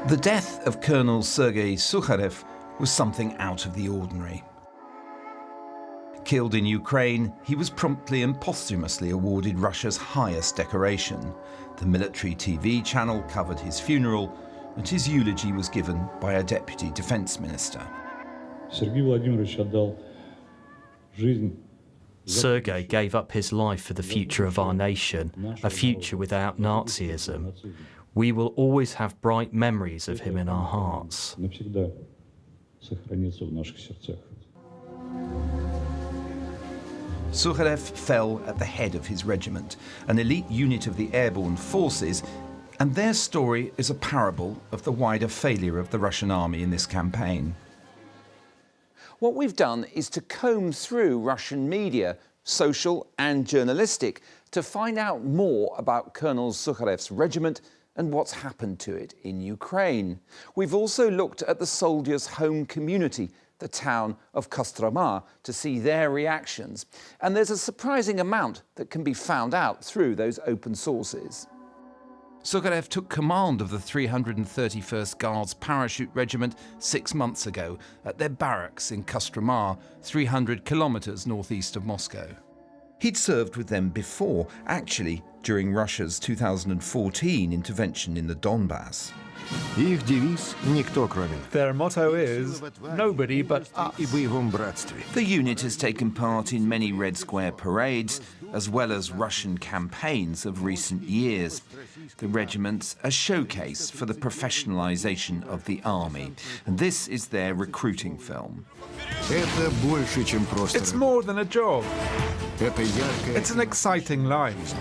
The death of Colonel Sergei Sukharev was something out of the ordinary. Killed in Ukraine, he was promptly and posthumously awarded Russia's highest decoration. The military TV channel covered his funeral, and his eulogy was given by a deputy defense minister. Sergei gave up his life for the future of our nation, a future without Nazism. We will always have bright memories of him in our hearts. Sukharev fell at the head of his regiment, an elite unit of the airborne forces, and their story is a parable of the wider failure of the Russian army in this campaign. What we've done is to comb through Russian media, social and journalistic, to find out more about Colonel Sukharev's regiment and what's happened to it in Ukraine. We've also looked at the soldiers' home community, the town of Kostroma, to see their reactions. And there's a surprising amount that can be found out through those open sources. Sukharev took command of the 331st Guards Parachute Regiment 6 months ago at their barracks in Kostroma, 300 kilometers northeast of Moscow. He'd served with them before, actually during Russia's 2014 intervention in the Donbass. Their motto is, nobody but us. The unit has taken part in many Red Square parades, as well as Russian campaigns of recent years. The regiment's a showcase for the professionalization of the army, and this is their recruiting film. It's more than a job. It's an exciting life.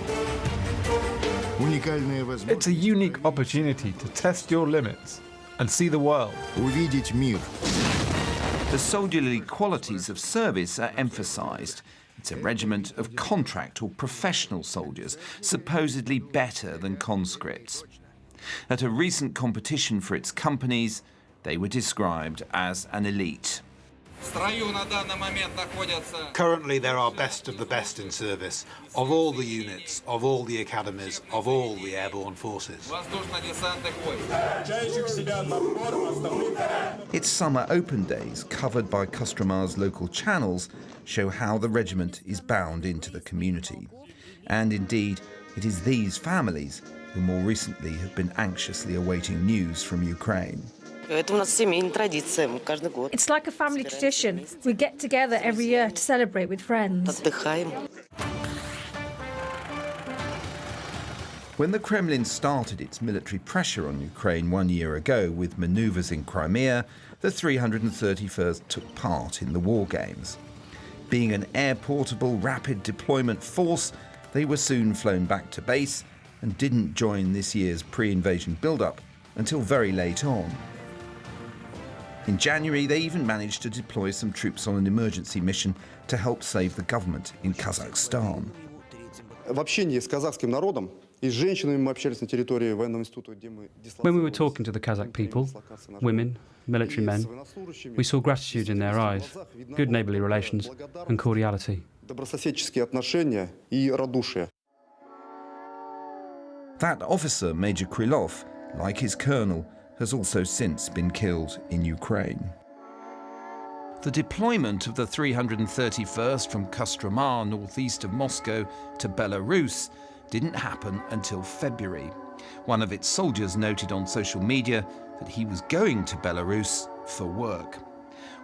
It's a unique opportunity to test your limits and see the world. The soldierly qualities of service are emphasized. It's a regiment of contract or professional soldiers, supposedly better than conscripts. At a recent competition for its companies, they were described as an elite. Currently, there are best of the best in service, of all the units, of all the academies, of all the airborne forces. Its summer open days, covered by Kostroma's local channels, show how the regiment is bound into the community. And indeed, it is these families who more recently have been anxiously awaiting news from Ukraine. It's like a family tradition. We get together every year to celebrate with friends. When the Kremlin started its military pressure on Ukraine 1 year ago with manoeuvres in Crimea, the 331st took part in the war games. Being an air-portable, rapid deployment force, they were soon flown back to base and didn't join this year's pre-invasion build-up until very late on. In January, they even managed to deploy some troops on an emergency mission to help save the government in Kazakhstan. When we were talking to the Kazakh people, women, military men, we saw gratitude in their eyes, good neighbourly relations and cordiality. That officer, Major Krylov, like his colonel, has also since been killed in Ukraine. The deployment of the 331st from Kostroma, northeast of Moscow, to Belarus didn't happen until February. One of its soldiers noted on social media that he was going to Belarus for work.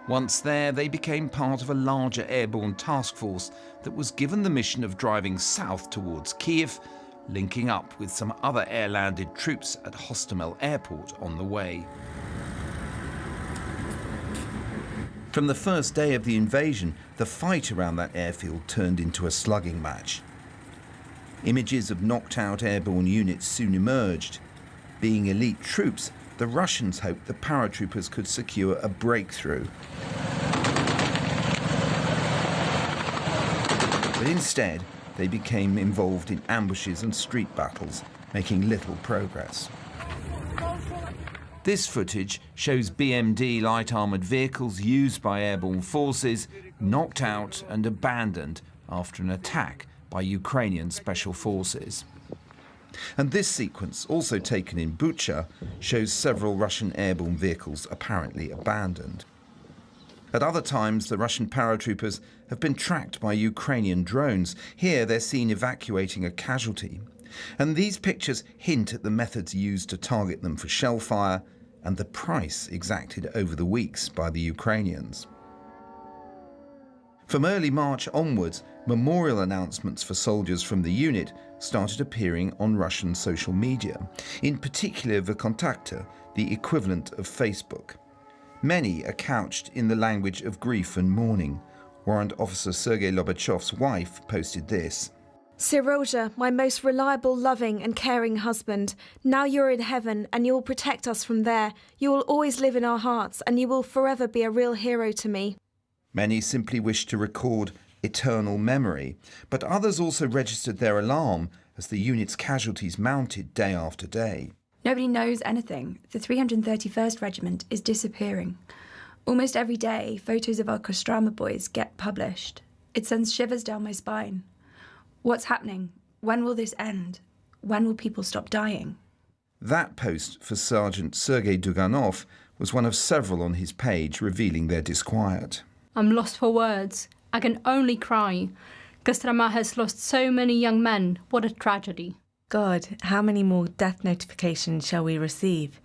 Once there, they became part of a larger airborne task force that was given the mission of driving south towards Kiev, linking up with some other air-landed troops at Hostomel Airport on the way. From the first day of the invasion, the fight around that airfield turned into a slugging match. Images of knocked-out airborne units soon emerged. Being elite troops, the Russians hoped the paratroopers could secure a breakthrough. But instead, they became involved in ambushes and street battles, making little progress. This footage shows BMD light armoured vehicles used by airborne forces knocked out and abandoned after an attack by Ukrainian special forces. And this sequence, also taken in Bucha, shows several Russian airborne vehicles apparently abandoned. At other times, the Russian paratroopers have been tracked by Ukrainian drones. Here, they're seen evacuating a casualty. And these pictures hint at the methods used to target them for shell fire and the price exacted over the weeks by the Ukrainians. From early March onwards, memorial announcements for soldiers from the unit started appearing on Russian social media, in particular Vkontakte, the equivalent of Facebook. Many are couched in the language of grief and mourning. Warrant Officer Sergei Lobachov's wife posted this. Sirozha, my most reliable, loving and caring husband, now you're in heaven and you will protect us from there. You will always live in our hearts and you will forever be a real hero to me. Many simply wished to record eternal memory, but others also registered their alarm as the unit's casualties mounted day after day. Nobody knows anything. The 331st Regiment is disappearing. Almost every day, photos of our Kostroma boys get published. It sends shivers down my spine. What's happening? When will this end? When will people stop dying? That post for Sergeant Sergei Duganov was one of several on his page revealing their disquiet. I'm lost for words. I can only cry. Kostroma has lost so many young men. What a tragedy. God, how many more death notifications shall we receive?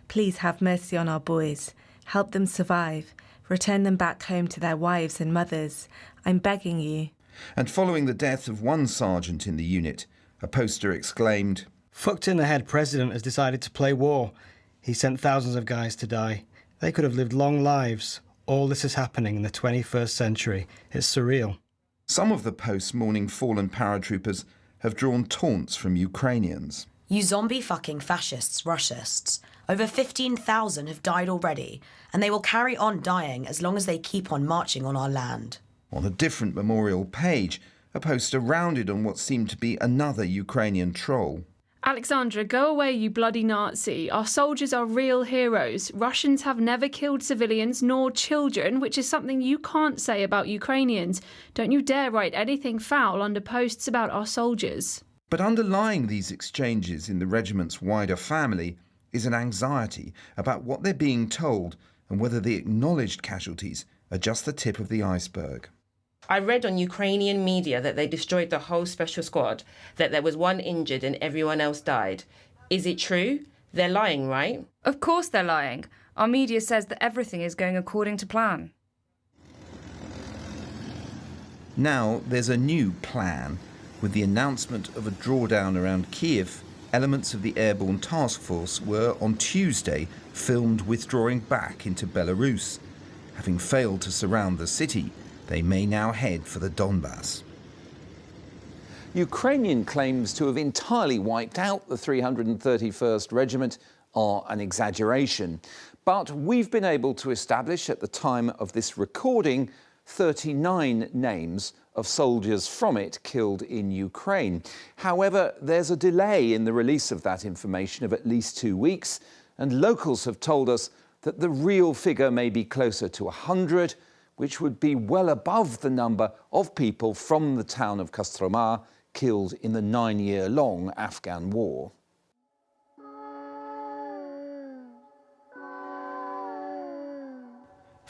Please have mercy on our boys. Help them survive. Return them back home to their wives and mothers. I'm begging you. And following the death of one sergeant in the unit, a poster exclaimed, "Fucked in the head president has decided to play war. He sent thousands of guys to die. They could have lived long lives. All this is happening in the 21st century. It's surreal." Some of the posts mourning fallen paratroopers have drawn taunts from Ukrainians. You zombie fucking fascists, Russists. Over 15,000 have died already, and they will carry on dying as long as they keep on marching on our land. On a different memorial page, a poster rounded on what seemed to be another Ukrainian troll. Alexandra, go away, you bloody Nazi. Our soldiers are real heroes. Russians have never killed civilians nor children, which is something you can't say about Ukrainians. Don't you dare write anything foul under posts about our soldiers. But underlying these exchanges in the regiment's wider family is an anxiety about what they're being told and whether the acknowledged casualties are just the tip of the iceberg. I read on Ukrainian media that they destroyed the whole special squad, that there was one injured and everyone else died. Is it true? They're lying, right? Of course they're lying. Our media says that everything is going according to plan. Now there's a new plan. With the announcement of a drawdown around Kiev, elements of the airborne task force were on Tuesday filmed withdrawing back into Belarus. Having failed to surround the city, they may now head for the Donbass. Ukrainian claims to have entirely wiped out the 331st Regiment are an exaggeration. But we've been able to establish at the time of this recording 39 names of soldiers from it killed in Ukraine. However, there's a delay in the release of that information of at least 2 weeks, and locals have told us that the real figure may be closer to 100, which would be well above the number of people from the town of Kostroma killed in the 9-year-long Afghan war.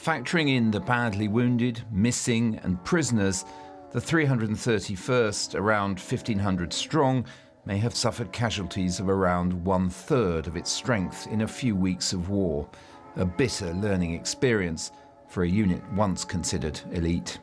Factoring in the badly wounded, missing and prisoners, the 331st, around 1,500 strong, may have suffered casualties of around 1/3 of its strength in a few weeks of war. A bitter learning experience for a unit once considered elite.